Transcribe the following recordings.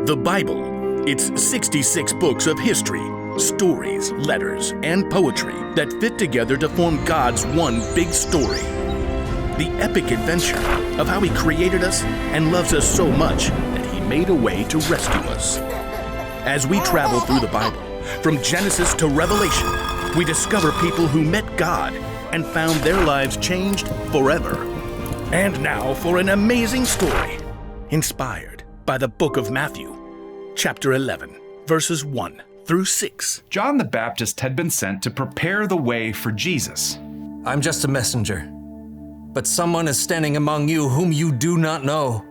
The Bible. It's 66 books of history, stories, letters, and poetry that fit together to form God's one big story. The epic adventure of how He created us and loves us so much that He made a way to rescue us. As we travel through the Bible, from Genesis to Revelation, we discover people who met God and found their lives changed forever. And now for an amazing story, inspired by the book of Matthew, chapter 11, verses 1 through 6. John the Baptist had been sent to prepare the way for Jesus. I'm just a messenger, but someone is standing among you whom you do not know.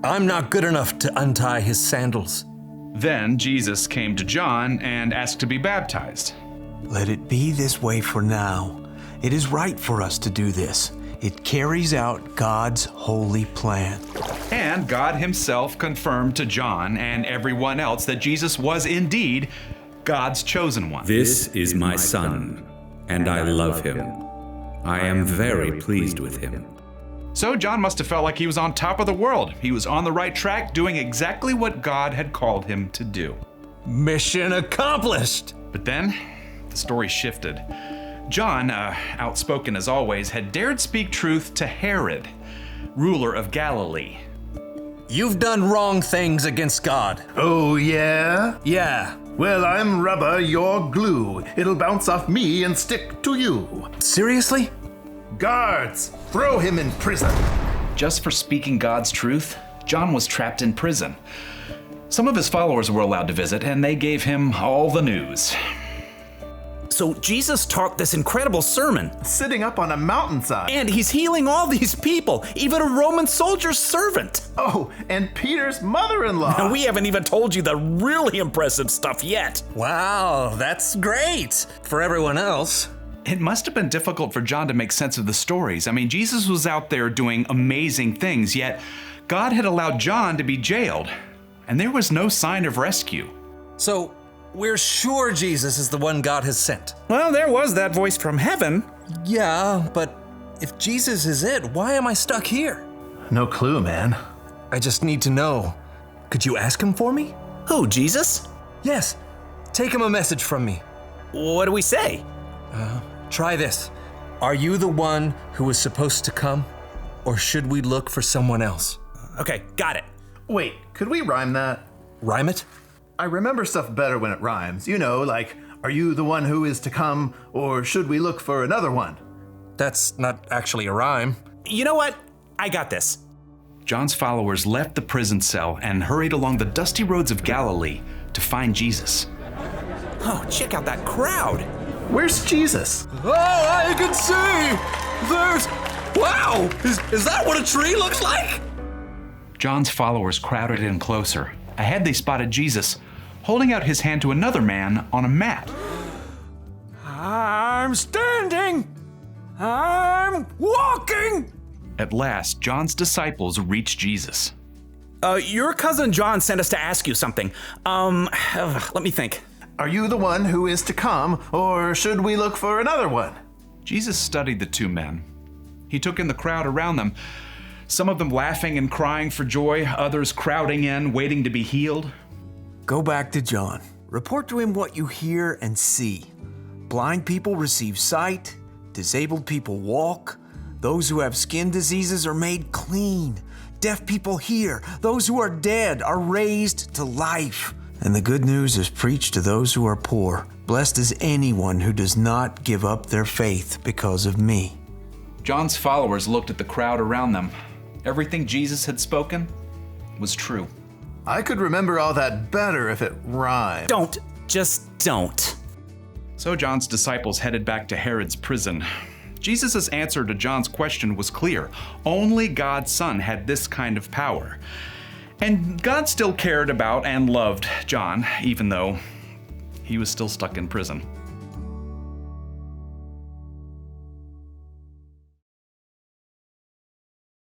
I'm not good enough to untie his sandals. Then Jesus came to John and asked to be baptized. Let it be this way for now. It is right for us to do this. It carries out God's holy plan. And God himself confirmed to John and everyone else that Jesus was indeed God's chosen one. This is my son, and I love him. I am very pleased with him. So John must have felt like he was on top of the world. He was on the right track, doing exactly what God had called him to do. Mission accomplished! But then, the story shifted. John, outspoken as always, had dared speak truth to Herod, ruler of Galilee. You've done wrong things against God. Oh, yeah? Yeah. Well, I'm rubber, you're glue. It'll bounce off me and stick to you. Seriously? Guards, throw him in prison. Just for speaking God's truth, John was trapped in prison. Some of his followers were allowed to visit, and they gave him all the news. So Jesus taught this incredible sermon. Sitting up on a mountainside. And he's healing all these people, even a Roman soldier's servant. Oh, and Peter's mother-in-law. And we haven't even told you the really impressive stuff yet. Wow, that's great. For everyone else. It must have been difficult for John to make sense of the stories. I mean, Jesus was out there doing amazing things, yet God had allowed John to be jailed, and there was no sign of rescue. So, we're sure Jesus is the one God has sent. Well, there was that voice from heaven. Yeah, but if Jesus is it, why am I stuck here? No clue, man. I just need to know. Could you ask him for me? Who, Jesus? Yes. Take him a message from me. What do we say? Try this. Are you the one who was supposed to come? Or should we look for someone else? Okay, got it. Wait, could we rhyme that? Rhyme it? I remember stuff better when it rhymes. You know, like, are you the one who is to come, or should we look for another one? That's not actually a rhyme. You know what? I got this. John's followers left the prison cell and hurried along the dusty roads of Galilee to find Jesus. Oh, check out that crowd. Where's Jesus? Oh, I can see! There's... Wow! Is that what a tree looks like? John's followers crowded in closer. Ahead they spotted Jesus, holding out his hand to another man on a mat. I'm standing! I'm walking! At last, John's disciples reached Jesus. Your cousin John sent us to ask you something. Let me think. Are you the one who is to come, or should we look for another one? Jesus studied the two men. He took in the crowd around them, some of them laughing and crying for joy, others crowding in, waiting to be healed. Go back to John. Report to him what you hear and see. Blind people receive sight. Disabled people walk. Those who have skin diseases are made clean. Deaf people hear. Those who are dead are raised to life. And the good news is preached to those who are poor. Blessed is anyone who does not give up their faith because of me. John's followers looked at the crowd around them. Everything Jesus had spoken was true. I could remember all that better if it rhymed. Just don't. So John's disciples headed back to Herod's prison. Jesus' answer to John's question was clear. Only God's Son had this kind of power. And God still cared about and loved John, even though he was still stuck in prison.